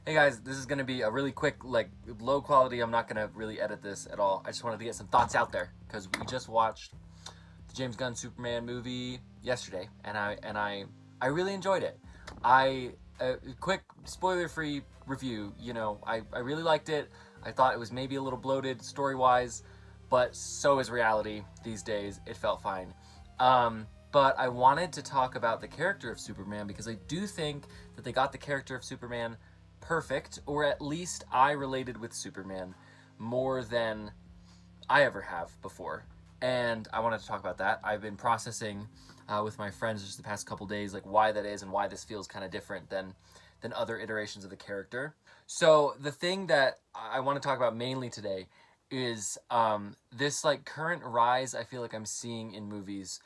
Hey guys, this is gonna be a really quick, like low quality. I'm not gonna really edit this at all. I just wanted to get some thoughts out there because we just watched the James Gunn Superman movie yesterday, and I really enjoyed it. I quick spoiler-free review. I really liked it. I thought it was maybe a little bloated story-wise, but so is reality these days. It felt fine. But I wanted to talk about the character of Superman because I do think that they got the character of Superman perfect, or at least I related with Superman more than I ever have before. And I wanted to talk about that. I've been processing with my friends just the past couple days, like why that is and why this feels kind of different than other iterations of the character. So the thing that I want to talk about mainly today is this like current rise I feel like I'm seeing in movies,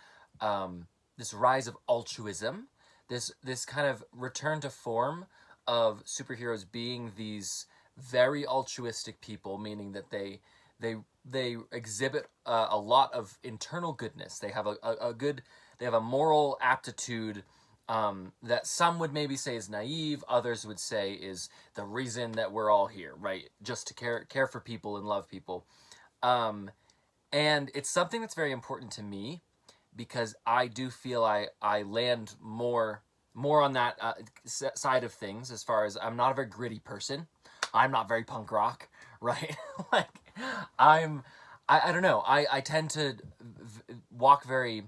this rise of altruism, this kind of return to form of superheroes being these very altruistic people, meaning that they they exhibit a lot of internal goodness. They have a good, they have a moral aptitude that some would maybe say is naive, others would say is the reason that we're all here, right? Just to care for people and love people. Um, and it's something that's very important to me because I do feel I land more on that side of things, as far as I'm not a very gritty person. I'm not very punk rock, right? like I'm I don't know. I tend to walk very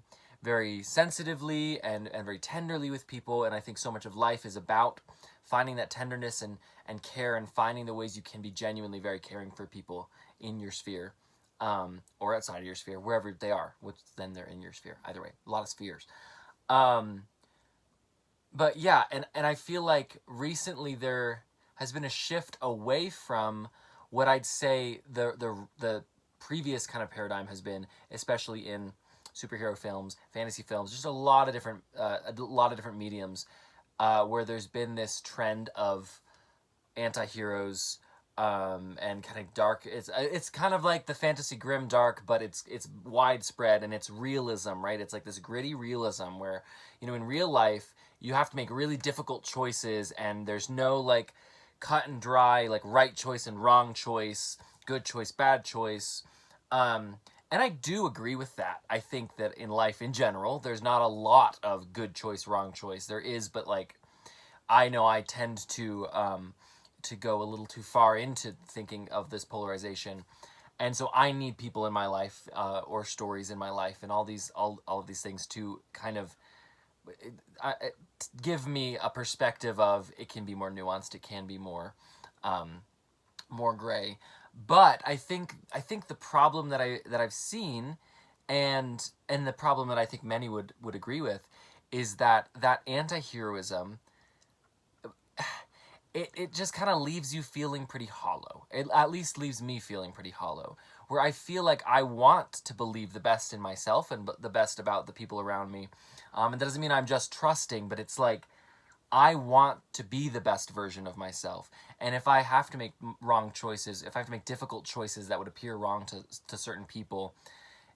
sensitively and very tenderly with people, and I think so much of life is about finding that tenderness and care, and finding the ways you can be genuinely very caring for people in your sphere, or outside of your sphere, wherever they are, which then they're in your sphere. Either way, a lot of spheres. Um, but yeah, and I feel like recently there has been a shift away from what I'd say the previous kind of paradigm has been, especially in superhero films, fantasy films, just a lot of different mediums, where there's been this trend of anti-heroes, and kind of dark. It's kind of like the fantasy grim dark, but it's widespread and it's realism, right? It's like this gritty realism where, in real life you have to make really difficult choices, and there's no like cut and dry like right choice and wrong choice, good choice, bad choice. And I do agree with that. I think that in life in general, there's not a lot of good choice, wrong choice. There is, but like I know I tend to go a little too far into thinking of this polarization, and so I need people in my life, or stories in my life, and all of these things to kind of uh, give me a perspective of it can be more nuanced, it can be more gray. But I think the problem that I've seen, and the problem that I think many would agree with, is that anti-heroism, it just kind of leaves you feeling pretty hollow. It at least leaves me feeling pretty hollow, where I feel like I want to believe the best in myself and the best about the people around me. And that doesn't mean I'm just trusting, but it's like I want to be the best version of myself. And if I have to make wrong choices, if I have to make difficult choices that would appear wrong to certain people,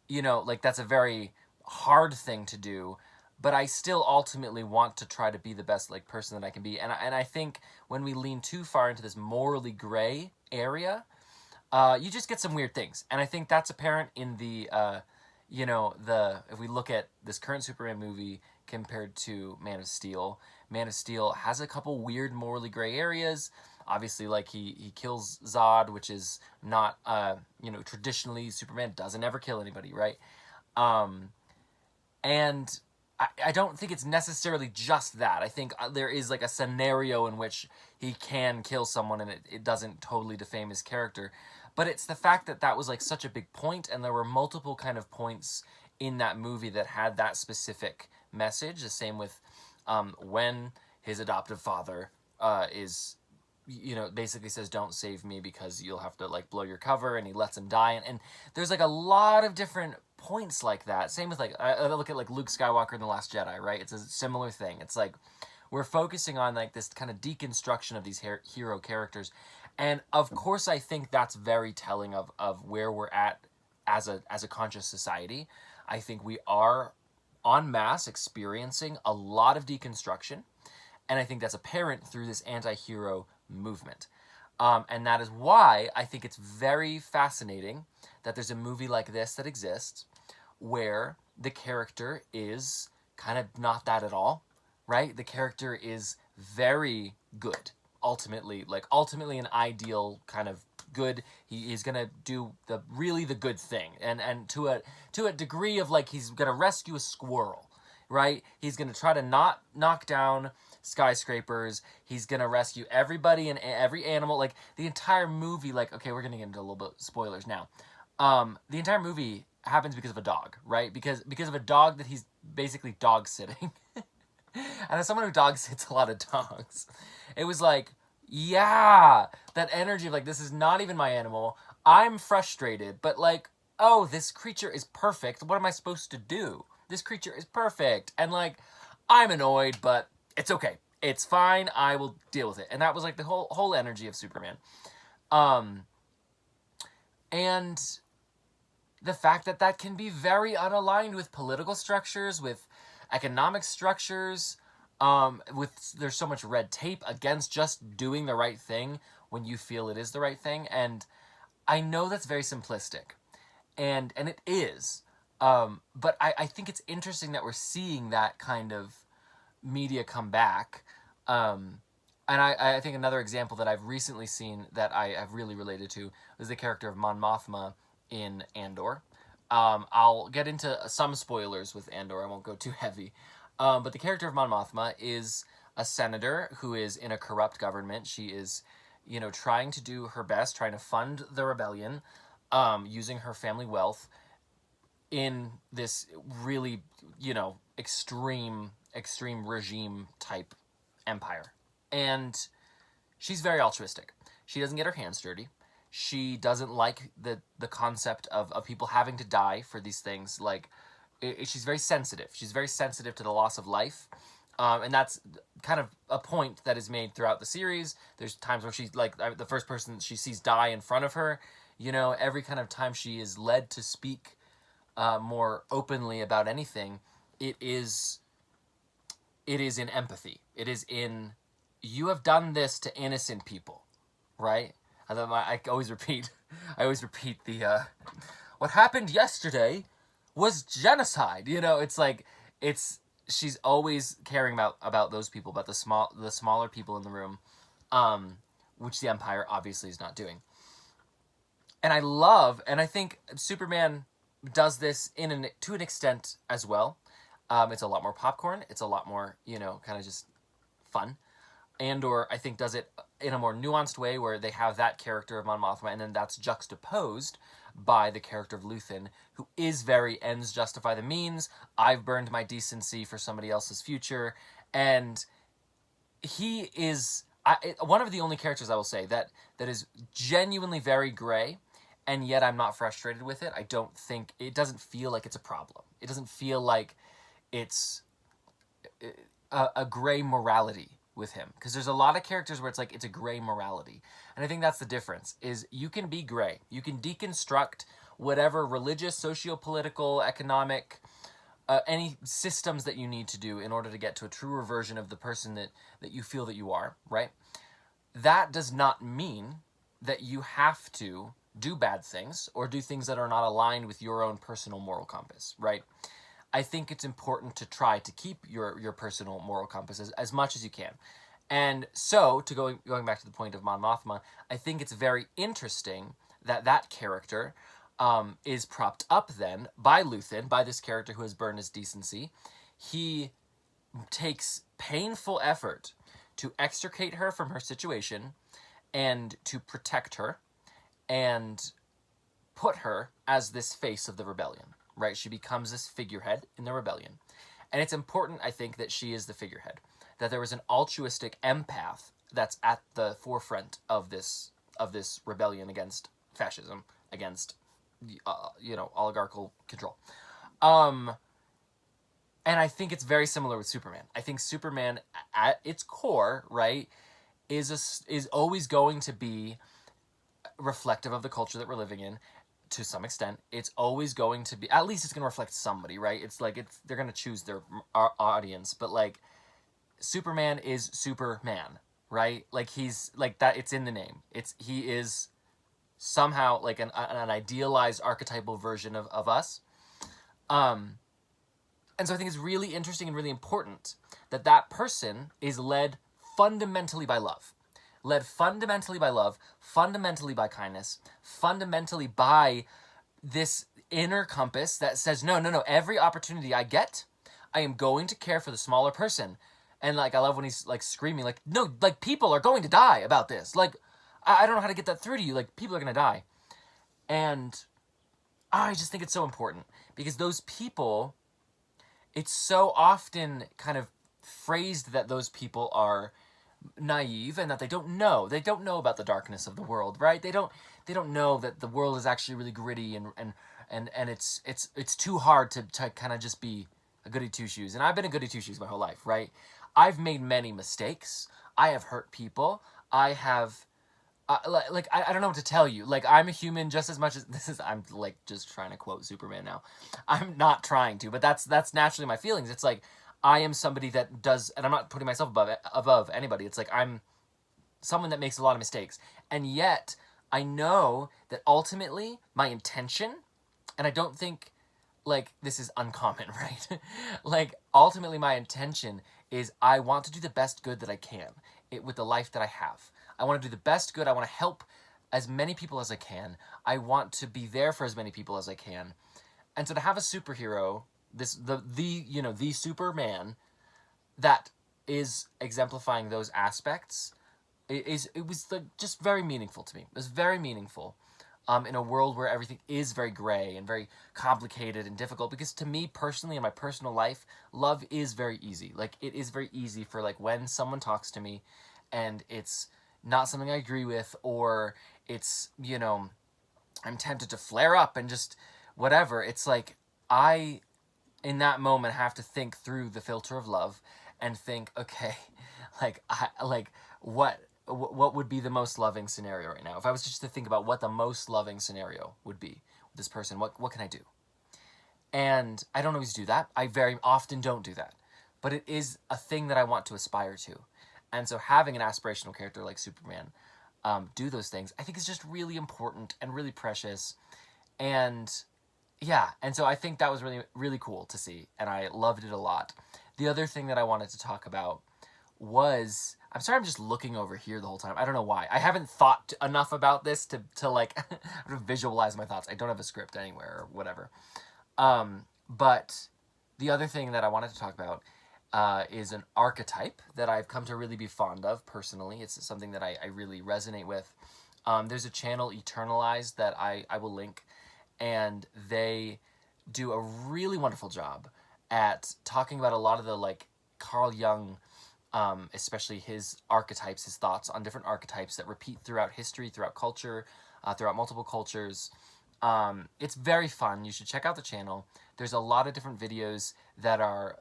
like that's a very hard thing to do, but I still ultimately want to try to be the best like person that I can be. And I think when we lean too far into this morally gray area, you just get some weird things. And I think that's apparent in the if we look at this current Superman movie compared to Man of Steel. Man of Steel has a couple weird morally gray areas. Obviously, like he kills Zod, which is not traditionally Superman doesn't ever kill anybody, right? Um, and I don't think it's necessarily just that. I think there is like a scenario in which he can kill someone and it doesn't totally defame his character. But it's the fact that that was like such a big point, and there were multiple kind of points in that movie that had that specific message. The same with when his adoptive father is basically says don't save me because you'll have to like blow your cover, and he lets him die, and there's like a lot of different points like that. Same with like I look at like Luke Skywalker in The Last Jedi, right? It's a similar thing. It's like we're focusing on like this kind of deconstruction of these hero characters, and of course I think that's very telling of where we're at as a conscious society. I think we are en masse experiencing a lot of deconstruction, and I think that's apparent through this anti-hero movement. And that is why I think it's very fascinating that there's a movie like this that exists where the character is kind of not that at all, right? The character is very good, ultimately, like ultimately an ideal kind of good. He's gonna do the good thing, and to a degree of like he's gonna rescue a squirrel, right? He's gonna try to not knock down skyscrapers. He's gonna rescue everybody and every animal. Like the entire movie, like okay, we're gonna get into a little bit spoilers now. The entire movie happens because of a dog, right? Because of a dog that he's basically dog sitting. And as someone who dog sits a lot of dogs, it was like, yeah, that energy of like, this is not even my animal. I'm frustrated, but like, oh, this creature is perfect. What am I supposed to do? This creature is perfect. And like, I'm annoyed, but it's okay. It's fine. I will deal with it. And that was like the whole energy of Superman. And the fact that that can be very unaligned with political structures, with economic structures, there's so much red tape against just doing the right thing when you feel it is the right thing. And I know that's very simplistic, and it is. But I think it's interesting that we're seeing that kind of media come back. And I think another example that I've recently seen that I have really related to is the character of Mon Mothma in Andor. I'll get into some spoilers with Andor. I won't go too heavy. But the character of Mon Mothma is a senator who is in a corrupt government. She is, trying to do her best, trying to fund the rebellion, using her family wealth in this really, extreme regime type empire. And she's very altruistic. She doesn't get her hands dirty. She doesn't like the concept of people having to die for these things. Like, she's very sensitive. She's very sensitive to the loss of life. And that's kind of a point that is made throughout the series. There's times where she's like the first person she sees die in front of her. Every kind of time she is led to speak more openly about anything, it is in empathy. It is in, you have done this to innocent people, right? I always repeat the what happened yesterday was genocide. It's like she's always caring about those people, about the smaller people in the room, which the Empire obviously is not doing. And I think Superman does this to an extent as well. It's a lot more popcorn. It's a lot more kind of just fun. Andor, I think, does it in a more nuanced way where they have that character of Mon Mothma, and then that's juxtaposed by the character of Luthen, who is very ends justify the means. I've burned my decency for somebody else's future. And he is one of the only characters I will say that is genuinely very gray, and yet I'm not frustrated with it. I don't think, it doesn't feel like it's a problem. It doesn't feel like it's a gray morality with him, because there's a lot of characters where it's like it's a gray morality, and I think that's the difference. Is you can be gray, you can deconstruct whatever religious, socio-political, economic, any systems that you need to do in order to get to a truer version of the person that you feel that you are, right? That does not mean that you have to do bad things or do things that are not aligned with your own personal moral compass, right? I think it's important to try to keep your personal moral compass as much as you can. And so, going back to the point of Mon Mothma, I think it's very interesting that character is propped up then by Luthen, by this character who has burned his decency. He takes painful effort to extricate her from her situation and to protect her and put her as this face of the rebellion. Right, she becomes this figurehead in the rebellion. And it's important, I think, that she is the figurehead. That there was an altruistic empath that's at the forefront of this rebellion against fascism, against oligarchical control. And I think it's very similar with Superman. I think Superman, at its core, right, is always going to be reflective of the culture that we're living in. To some extent, it's always going to be, at least it's going to reflect somebody, right? It's like, they're going to choose their audience, but like, Superman is Superman, right? Like he's like that. It's in the name. He is somehow like an idealized archetypal version of us. And so I think it's really interesting and really important that that person is led fundamentally by love. Led fundamentally by love, fundamentally by kindness, fundamentally by this inner compass that says, no, no, no, every opportunity I get, I am going to care for the smaller person. And like, I love when he's like screaming, like, no, like people are going to die about this. Like, I don't know how to get that through to you. Like, people are going to die. And I just think it's so important because those people, it's so often kind of phrased that those people are naive and that they don't know about the darkness of the world, right? They don't know that the world is actually really gritty and it's too hard to kind of just be a goody two shoes. And I've been a goody two shoes my whole life, right? I've made many mistakes. I have hurt people. I have I don't know what to tell you. Like, I'm a human just as much as this is. I'm like just trying to quote Superman now. I'm not trying to, but that's naturally my feelings. It's like I am somebody that does, and I'm not putting myself above anybody. It's like I'm someone that makes a lot of mistakes, and yet I know that ultimately my intention, and I don't think like this is uncommon, right? Like ultimately my intention is I want to do the best good that I can with the life that I have. I want to do the best good. I want to help as many people as I can. I want to be there for as many people as I can. And so to have a superhero, the Superman that is exemplifying those aspects it was like just very meaningful to me. It was very meaningful. In a world where everything is very gray and very complicated and difficult, because to me personally in my personal life, love is very easy. Like it is very easy for like when someone talks to me and it's not something I agree with, or it's, I'm tempted to flare up and just whatever. It's like I, in that moment, have to think through the filter of love and think, okay, what would be the most loving scenario right now? If I was just to think about what the most loving scenario would be with this person, what can I do? And I don't always do that. I very often don't do that. But it is a thing that I want to aspire to. And so having an aspirational character like Superman do those things, I think is just really important and really precious. And yeah, and so I think that was really, really cool to see. And I loved it a lot. The other thing that I wanted to talk about was, I'm sorry I'm just looking over here the whole time. I don't know why. I haven't thought enough about this to like visualize my thoughts. I don't have a script anywhere or whatever. But the other thing that I wanted to talk about is an archetype that I've come to really be fond of personally. It's something that I really resonate with. There's a channel, Eternalized, that I will link, and they do a really wonderful job at talking about a lot of the like Carl Jung, especially his archetypes, his thoughts on different archetypes that repeat throughout history, throughout culture, throughout multiple cultures. It's very fun. You should check out the channel. There's a lot of different videos that are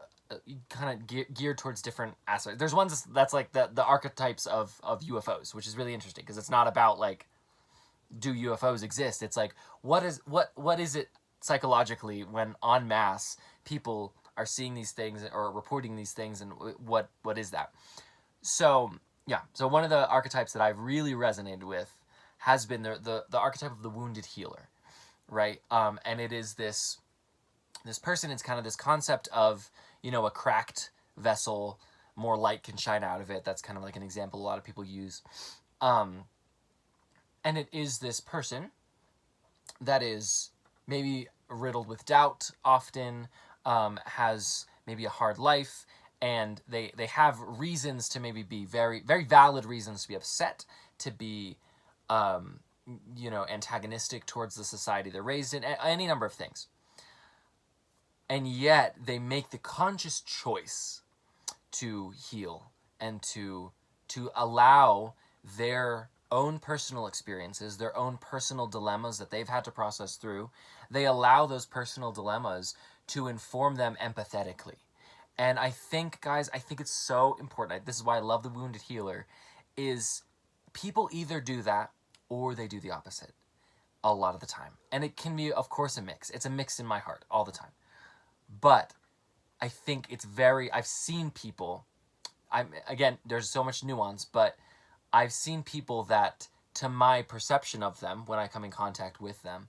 kind of geared towards different aspects. There's ones that's like the archetypes of UFOs, which is really interesting because it's not about like, do UFOs exist? It's like, what is it psychologically when en masse people are seeing these things or reporting these things, and what is that? So yeah, so one of the archetypes that I've really resonated with has been the archetype of the wounded healer, right? And it is this person. It's kind of this concept of, a cracked vessel, more light can shine out of it. That's kind of like an example a lot of people use. And it is this person that is maybe riddled with doubt often, has maybe a hard life, and they have reasons to maybe be very, very valid reasons to be upset, to be, antagonistic towards the society they're raised in, any number of things. And yet they make the conscious choice to heal and to allow their own personal experiences, their own personal dilemmas that they've had to process through. They allow those personal dilemmas to inform them empathetically. And I think, guys, it's so important. This is why I love the wounded healer, is people either do that or they do the opposite a lot of the time. And it can be, of course, a mix. It's a mix in my heart all the time. But I think it's I've seen people again, there's so much nuance, but I've seen people that, to my perception of them, when I come in contact with them,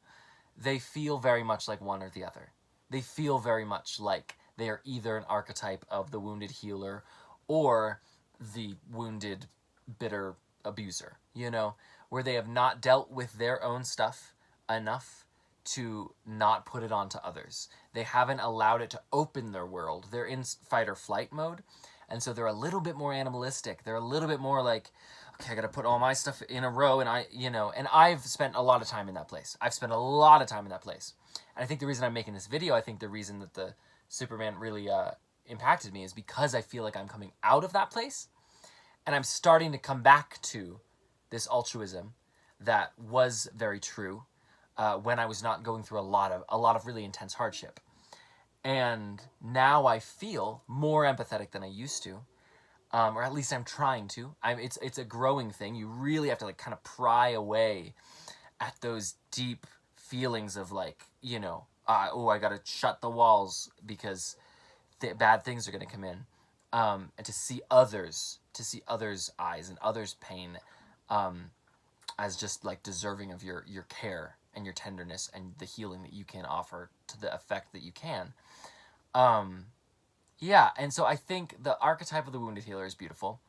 they feel very much like one or the other. They feel very much like they are either an archetype of the wounded healer or the wounded, bitter abuser, you know, where they have not dealt with their own stuff enough to not put it onto others. They haven't allowed it to open their world. They're in fight or flight mode, and so they're a little bit more animalistic. They're a little bit more like, okay, I gotta put all my stuff in a row, and and I've spent a lot of time in that place. I've spent a lot of time in that place. And I think the reason I'm making this video, I think the reason that the Superman really impacted me is because I feel like I'm coming out of that place, and I'm starting to come back to this altruism that was very true when I was not going through a lot of really intense hardship. And now I feel more empathetic than I used to. Or at least I'm trying to. It's a growing thing. You really have to like kind of pry away at those deep feelings of like, I gotta shut the walls because bad things are gonna come in, and to see others' eyes and others' pain, as just like deserving of your care and your tenderness and the healing that you can offer to the effect that you can. Yeah, and so I think the archetype of the wounded healer is beautiful,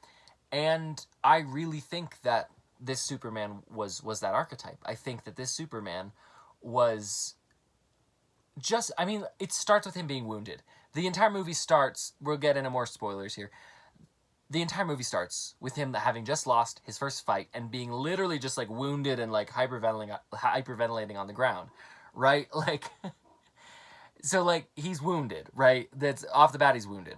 and I really think that this Superman was that archetype. I think that this Superman was just, it starts with him being wounded. The entire movie starts, we'll get into more spoilers here, the entire movie starts with him having just lost his first fight and being literally just like wounded and like hyperventilating on the ground, right? Like... So, like, he's wounded, right? That's off the bat, he's wounded.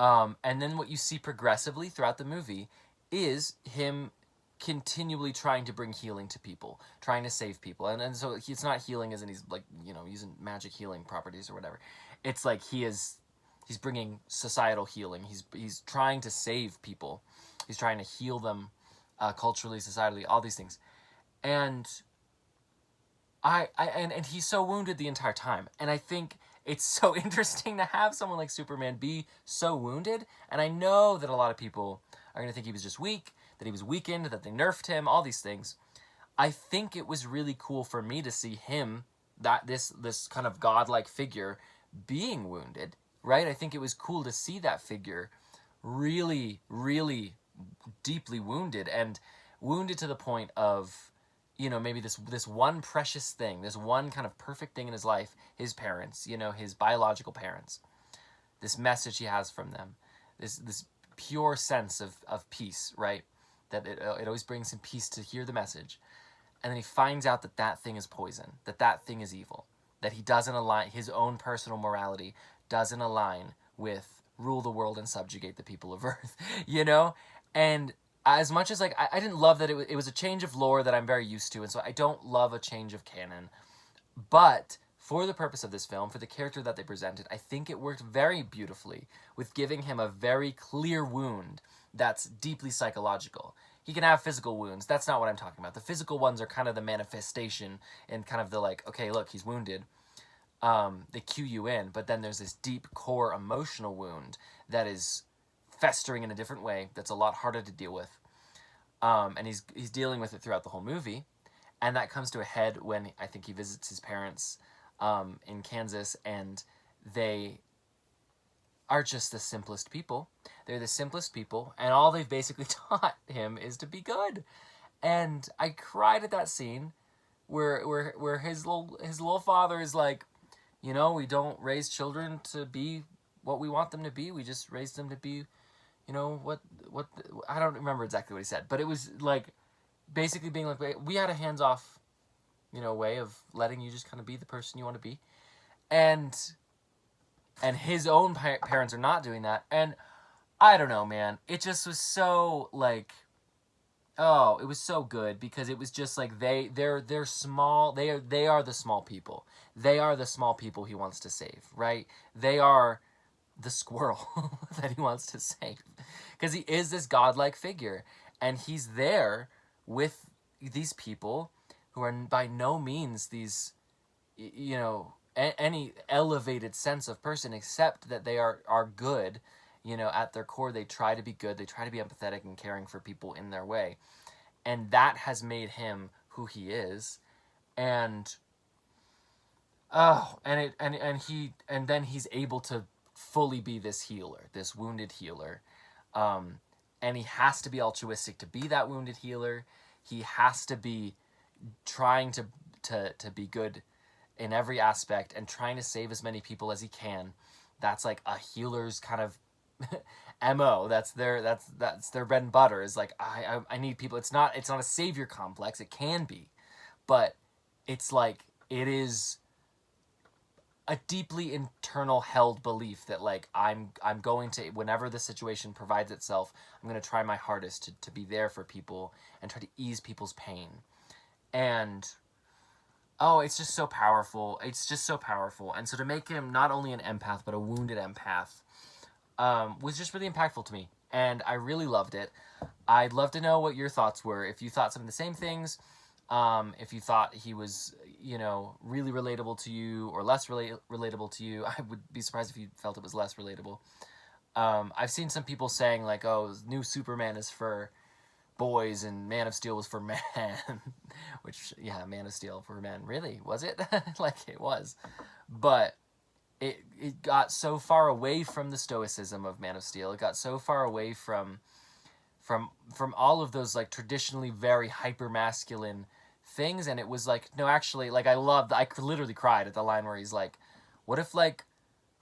And then what you see progressively throughout the movie is him continually trying to bring healing to people, trying to save people. And so it's not healing as in he's, like, using magic healing properties or whatever. It's like he's bringing societal healing. He's trying to save people. He's trying to heal them culturally, societally, all these things. And... And he's so wounded the entire time. And I think it's so interesting to have someone like Superman be so wounded. And I know that a lot of people are going to think he was just weak, that he was weakened, that they nerfed him, all these things. I think it was really cool for me to see him, this kind of godlike figure, being wounded, right? I think it was cool to see that figure really, really deeply wounded, and wounded to the point of... maybe this one precious thing, this one kind of perfect thing in his life, his parents, his biological parents, this message he has from them, this pure sense of peace, right? That it always brings him peace to hear the message. And then he finds out that thing is poison, that thing is evil, that he doesn't align, his own personal morality doesn't align with rule the world and subjugate the people of Earth, And... as much as, like, I didn't love that it was a change of lore that I'm very used to, and so I don't love a change of canon. But for the purpose of this film, for the character that they presented, I think it worked very beautifully with giving him a very clear wound that's deeply psychological. He can have physical wounds. That's not what I'm talking about. The physical ones are kind of the manifestation and kind of the, like, okay, look, he's wounded. They cue you in, but then there's this deep core emotional wound that is... festering in a different way that's a lot harder to deal with, and he's dealing with it throughout the whole movie, and that comes to a head when I think he visits his parents in Kansas, and they are just the simplest people. They're the simplest people, and all they've basically taught him is to be good. And I cried at that scene where his little father is like, we don't raise children to be what we want them to be. We just raise them to be, I don't remember exactly what he said, but it was like basically being like, we had a hands-off, way of letting you just kind of be the person you want to be. And his own parents are not doing that. And I don't know, man. It just was so like, oh, it was so good because it was just like they're small. They are the small people. They are the small people he wants to save, right? They are the squirrel that he wants to save, because he is this godlike figure, and he's there with these people who are by no means these, any elevated sense of person, except that they are good You know, at their core, they try to be good. They try to be empathetic and caring for people in their way. And that has made him who he is. And and then he's able to fully be this healer, this wounded healer. And he has to be altruistic to be that wounded healer. He has to be trying to be good in every aspect and trying to save as many people as he can. That's like a healer's kind of MO. That's their bread and butter, is like, I need people. It's not a savior complex. It can be, but it's like, it is a deeply internal held belief that, like, I'm going to, whenever the situation provides itself, I'm going to try my hardest to be there for people and try to ease people's pain. And oh, it's just so powerful. It's just so powerful. And so to make him not only an empath, but a wounded empath, was just really impactful to me. And I really loved it. I'd love to know what your thoughts were. If you thought some of the same things, if you thought he was, you know, really relatable to you or less relatable to you. I would be surprised if you felt it was less relatable. I've seen some people saying, like, oh, new Superman is for boys and Man of Steel was for men. Which, yeah, Man of Steel for men. Really? Was it? Like, it was. But it got so far away from the stoicism of Man of Steel. It got so far away from all of those, like, traditionally very hyper masculine things. And it was like, no, actually, like, I literally cried at the line where he's like, what if, like,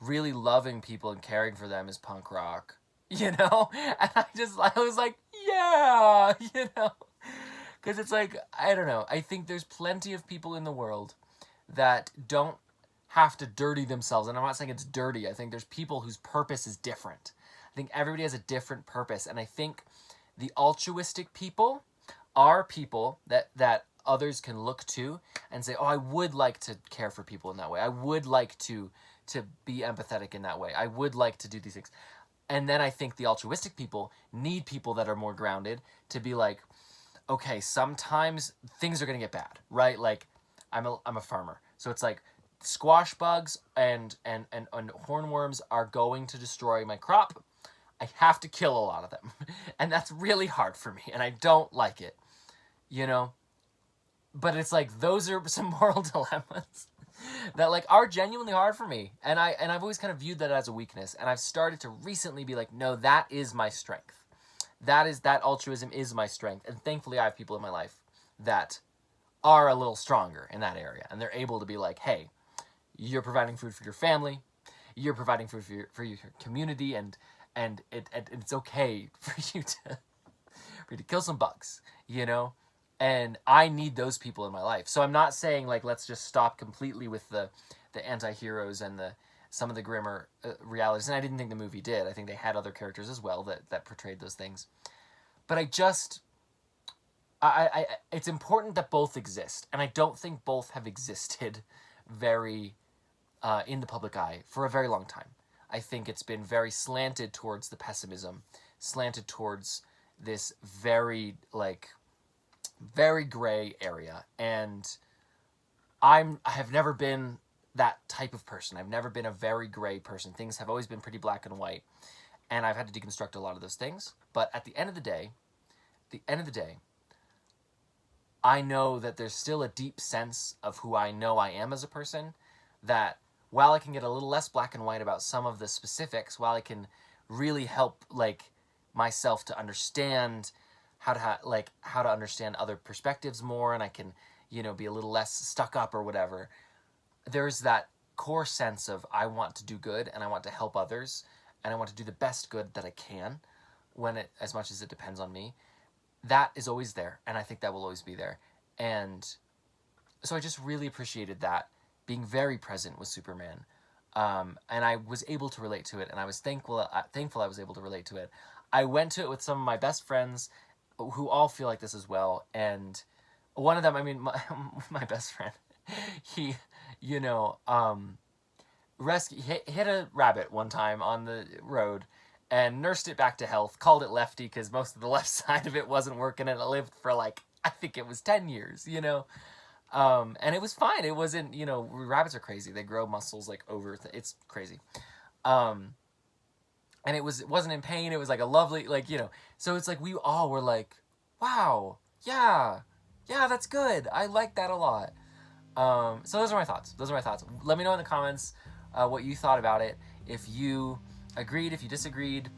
really loving people and caring for them is punk rock, you know? And I was like, yeah, you know, because it's like, I don't know, I think there's plenty of people in the world that don't have to dirty themselves. And I'm not saying it's dirty. I think there's people whose purpose is different. I think everybody has a different purpose. And I think the altruistic people are people that others can look to and say, oh, I would like to care for people in that way. I would like to be empathetic in that way. I would like to do these things. And then I think the altruistic people need people that are more grounded to be like, okay, sometimes things are going to get bad, right? Like, I'm a farmer. So it's like, squash bugs and hornworms are going to destroy my crop. I have to kill a lot of them. And that's really hard for me. And I don't like it, you know? But it's like, those are some moral dilemmas that, like, are genuinely hard for me. And I've always kind of viewed that as a weakness. And I've started to recently be like, no, that is my strength. That altruism is my strength. And thankfully I have people in my life that are a little stronger in that area. And they're able to be like, hey, you're providing food for your family. You're providing food for your community. And it's okay for you to kill some bugs, you know? And I need those people in my life. So I'm not saying, like, let's just stop completely with the anti-heroes and some of the grimmer realities. And I didn't think the movie did. I think they had other characters as well that portrayed those things. But it's important that both exist. And I don't think both have existed very in the public eye for a very long time. I think it's been very slanted towards the pessimism, slanted towards this very, like, very gray area. And I have never been that type of person. I've never been a very gray person. Things have always been pretty black and white. And I've had to deconstruct a lot of those things. But at the end of the day, I know that there's still a deep sense of who I know I am as a person, that while I can get a little less black and white about some of the specifics, while I can really help, like, myself to understand how to understand other perspectives more, and I can, you know, be a little less stuck up or whatever, there's that core sense of, I want to do good and I want to help others and I want to do the best good that I can as much as it depends on me. That is always there, and I think that will always be there. And so I just really appreciated that being very present with Superman. And I was able to relate to it, and I was thankful I was able to relate to it. I went to it with some of my best friends who all feel like this as well. And one of them, I mean, my best friend, he, you know, hit a rabbit one time on the road and nursed it back to health, called it Lefty because most of the left side of it wasn't working, and it lived for, like, I think it was 10 years, you know? And it was fine. It wasn't, you know, rabbits are crazy. They grow muscles, like, it's crazy. and it wasn't in pain. It was like a lovely, like, you know. So it's like we all were like, wow, yeah, that's good. I like that a lot. So those are my thoughts. Let me know in the comments what you thought about it. If you agreed, if you disagreed,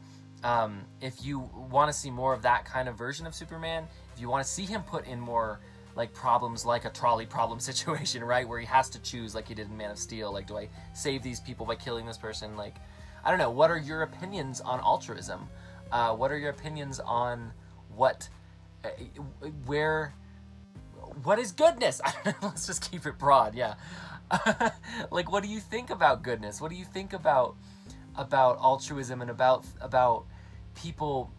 if you want to see more of that kind of version of Superman, if you want to see him put in more like problems, like a trolley problem situation, right, where he has to choose, like he did in Man of Steel, like, do I save these people by killing this person? Like, I don't know. What are your opinions on altruism? What are your opinions on what is goodness? Let's just keep it broad. Yeah. Like, what do you think about goodness? What do you think about altruism and about people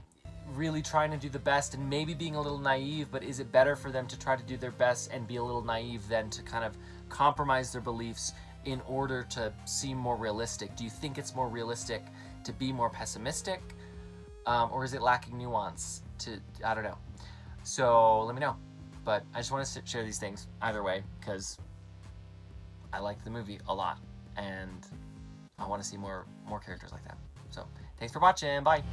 really trying to do the best and maybe being a little naive, but is it better for them to try to do their best and be a little naive than to kind of compromise their beliefs in order to seem more realistic? Do you think it's more realistic to be more pessimistic, or is it lacking nuance? I don't know. So let me know. But I just want to share these things either way because I like the movie a lot and I want to see more characters like that. So thanks for watching. Bye.